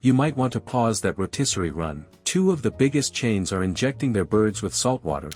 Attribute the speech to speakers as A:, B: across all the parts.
A: You might want to pause that rotisserie run. Two of the biggest chains are injecting their birds with salt water.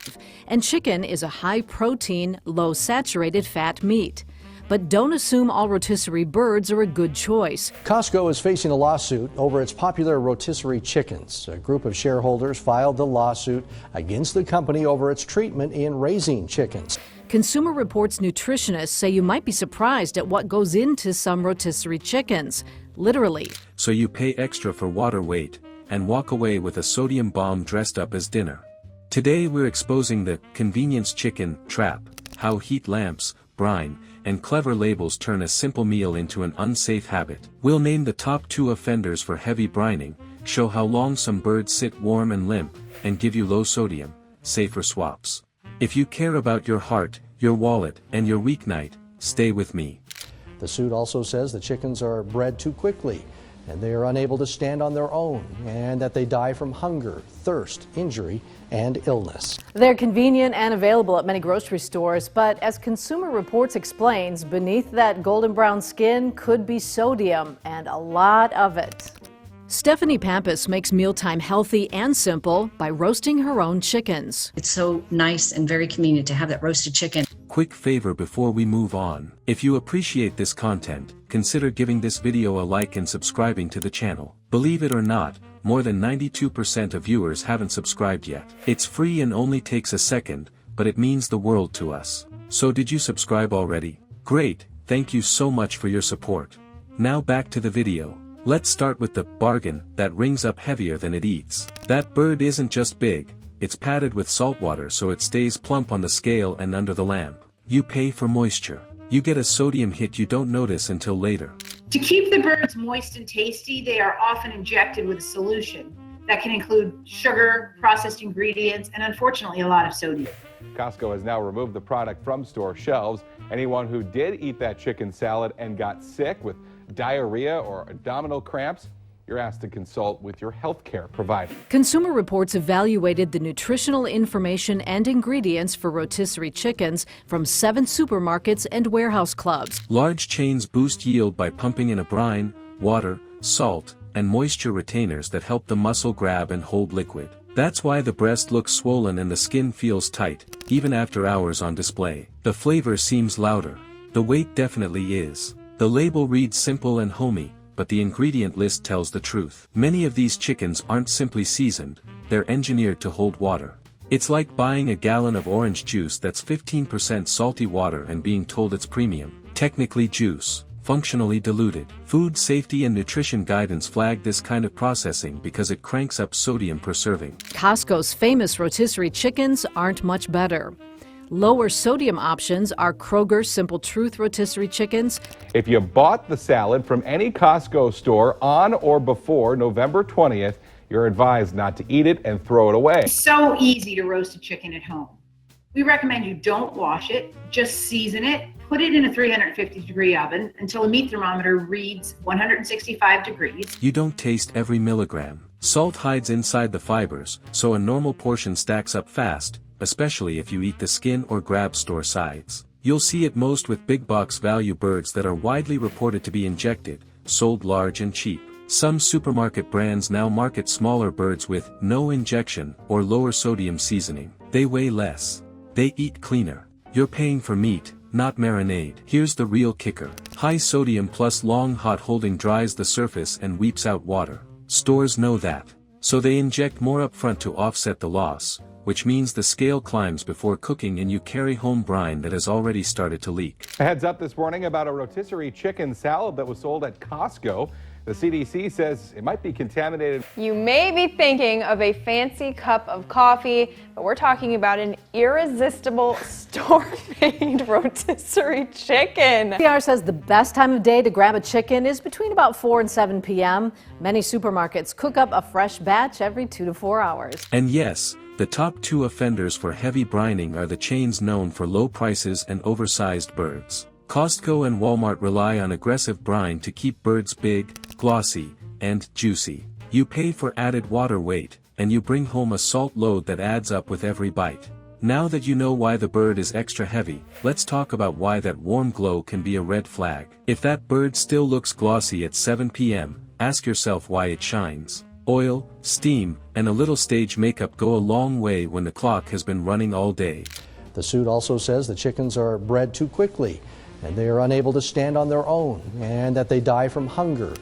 B: And chicken is a high-protein, low-saturated fat meat. But don't assume all rotisserie birds are a good choice.
C: Costco is facing a lawsuit over its popular rotisserie chickens. A group of shareholders filed the lawsuit against the company over its treatment in raising chickens.
B: Consumer Reports nutritionists say you might be surprised at what goes into some rotisserie chickens. Literally.
A: So you pay extra for water weight and walk away with a sodium bomb dressed up as dinner. Today we're exposing the convenience chicken trap, how heat lamps, brine, and clever labels turn a simple meal into an unsafe habit. We'll name the top 2 offenders for heavy brining, show how long some birds sit warm and limp, and give you low sodium, safer swaps. If you care about your heart, your wallet, and your weeknight, stay with me.
C: The suit also says the chickens are bred too quickly, and they are unable to stand on their own, and that they die from hunger, thirst, injury, and illness.
B: They're convenient and available at many grocery stores, but as Consumer Reports explains, beneath that golden brown skin could be sodium, and a lot of it. Stephanie Pappas makes mealtime healthy and simple by roasting her own chickens.
D: It's so nice and very convenient to have that roasted chicken.
A: Quick favor before we move on. If you appreciate this content, consider giving this video a like and subscribing to the channel. Believe it or not, more than 92% of viewers haven't subscribed yet. It's free and only takes a second, but it means the world to us. So did you subscribe already? Great, thank you so much for your support. Now back to the video. Let's start with the bargain that rings up heavier than it eats. That bird isn't just big, it's padded with salt water so it stays plump on the scale and under the lamp. You pay for moisture. You get a sodium hit you don't notice until later.
E: To keep the birds moist and tasty, they are often injected with a solution that can include sugar, processed ingredients, and unfortunately a lot of sodium.
F: Costco has now removed the product from store shelves. Anyone who did eat that chicken salad and got sick with diarrhea or abdominal cramps, you're asked to consult with your healthcare provider.
B: Consumer Reports evaluated the nutritional information and ingredients for rotisserie chickens from 7 supermarkets and warehouse clubs.
A: Large chains boost yield by pumping in a brine, water, salt, and moisture retainers that help the muscle grab and hold liquid. That's why the breast looks swollen and the skin feels tight, even after hours on display. The flavor seems louder. The weight definitely is. The label reads simple and homey, but the ingredient list tells the truth. Many of these chickens aren't simply seasoned, they're engineered to hold water. It's like buying a gallon of orange juice that's 15% salty water and being told it's premium. Technically juice, functionally diluted. Food safety and nutrition guidance flag this kind of processing because it cranks up sodium per serving.
B: Costco's famous rotisserie chickens aren't much better. Lower sodium options are Kroger's Simple Truth rotisserie chickens.
F: If you bought the salad from any Costco store on or before November 20th, you're advised not to eat it and throw it away.
E: It's so easy to roast a chicken at home. We recommend you don't wash it, just season it, put it in a 350-degree oven until a meat thermometer reads 165 degrees.
A: You don't taste every milligram. Salt hides inside the fibers, so a normal portion stacks up fast, especially if you eat the skin or grab store sides. You'll see it most with big box value birds that are widely reported to be injected, sold large and cheap. Some supermarket brands now market smaller birds with no injection or lower sodium seasoning. They weigh less. They eat cleaner. You're paying for meat, not marinade. Here's the real kicker. High sodium plus long hot holding dries the surface and weeps out water. Stores know that. So they inject more upfront to offset the loss, which means the scale climbs before cooking and you carry home brine that has already started to leak.
F: A heads up this morning about a rotisserie chicken salad that was sold at Costco. The CDC says it might be contaminated.
G: You may be thinking of a fancy cup of coffee, but we're talking about an irresistible store-made rotisserie chicken.
B: PR says the best time of day to grab a chicken is between about 4 and 7 p.m. Many supermarkets cook up a fresh batch every 2 to 4 hours.
A: And yes, the top 2 offenders for heavy brining are the chains known for low prices and oversized birds. Costco and Walmart rely on aggressive brine to keep birds big, glossy, and juicy. You pay for added water weight, and you bring home a salt load that adds up with every bite. Now that you know why the bird is extra heavy, let's talk about why that warm glow can be a red flag. If that bird still looks glossy at 7 p.m., ask yourself why it shines. Oil, steam, and a little stage makeup go a long way when the clock has been running all day.
C: The suit also says the chickens are bred too quickly, and they are unable to stand on their own, and that they die from hunger.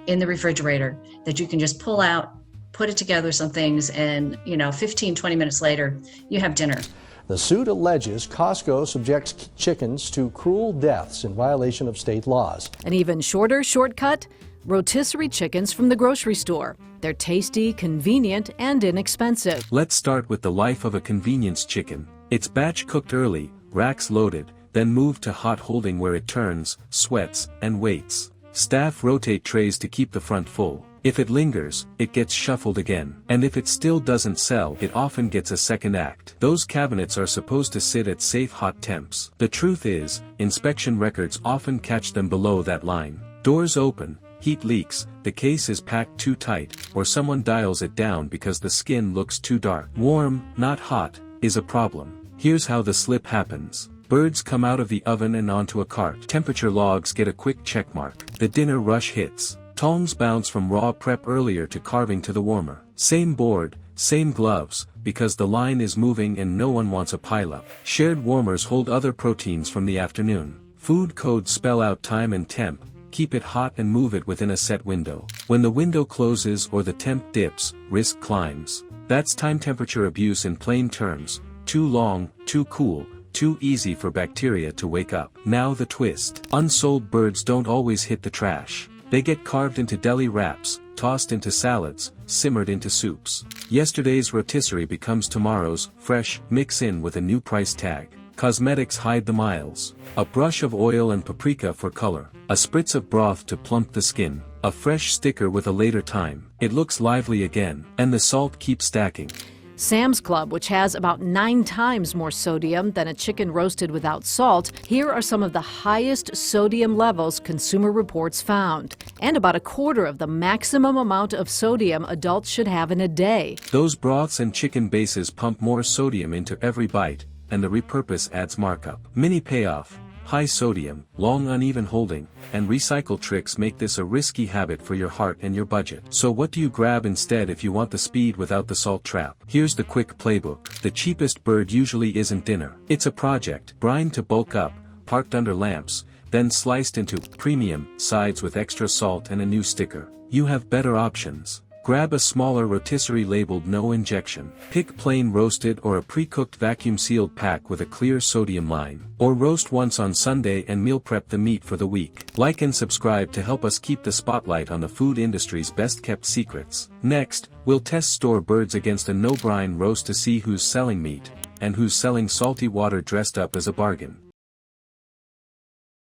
D: In the refrigerator that you can just pull out, put it together some things, and 15, 20 minutes later, you have dinner.
C: The suit alleges Costco subjects chickens to cruel deaths in violation of state laws.
B: An even shorter shortcut? Rotisserie chickens from the grocery store. They're tasty, convenient, and inexpensive.
A: Let's start with the life of a convenience chicken. It's batch cooked early, racks loaded, then moved to hot holding where it turns, sweats, and waits. Staff rotate trays to keep the front full. If it lingers, it gets shuffled again. And if it still doesn't sell, it often gets a second act. Those cabinets are supposed to sit at safe hot temps. The truth is, inspection records often catch them below that line. Doors open, heat leaks, the case is packed too tight, or someone dials it down because the skin looks too dark. Warm, not hot, is a problem. Here's how the slip happens. Birds come out of the oven and onto a cart. Temperature logs get a quick check mark. The dinner rush hits. Tongs bounce from raw prep earlier to carving to the warmer. Same board, same gloves, because the line is moving and no one wants a pileup. Shared warmers hold other proteins from the afternoon. Food codes spell out time and temp. Keep it hot and move it within a set window. When the window closes or the temp dips, risk climbs. That's time temperature abuse in plain terms. Too long, too cool, too easy for bacteria to wake up. Now the twist. Unsold birds don't always hit the trash. They get carved into deli wraps, tossed into salads, simmered into soups. Yesterday's rotisserie becomes tomorrow's fresh mix in with a new price tag. Cosmetics hide the miles. A brush of oil and paprika for color. A spritz of broth to plump the skin. A fresh sticker with a later time. It looks lively again, and the salt keeps stacking.
B: Sam's Club, which has about 9 times more sodium than a chicken roasted without salt, here are some of the highest sodium levels Consumer Reports found, and about a quarter of the maximum amount of sodium adults should have in a day.
A: Those broths and chicken bases pump more sodium into every bite, and the repurpose adds markup. Mini payoff. High sodium, long uneven holding, and recycle tricks make this a risky habit for your heart and your budget. So what do you grab instead if you want the speed without the salt trap? Here's the quick playbook. The cheapest bird usually isn't dinner. It's a project. Brine to bulk up, parked under lamps, then sliced into premium sides with extra salt and a new sticker. You have better options. Grab a smaller rotisserie labeled no injection. Pick plain roasted or a pre-cooked vacuum-sealed pack with a clear sodium line. Or roast once on Sunday and meal prep the meat for the week. Like and subscribe to help us keep the spotlight on the food industry's best-kept secrets. Next, we'll test store birds against a no-brine roast to see who's selling meat, and who's selling salty water dressed up as a bargain.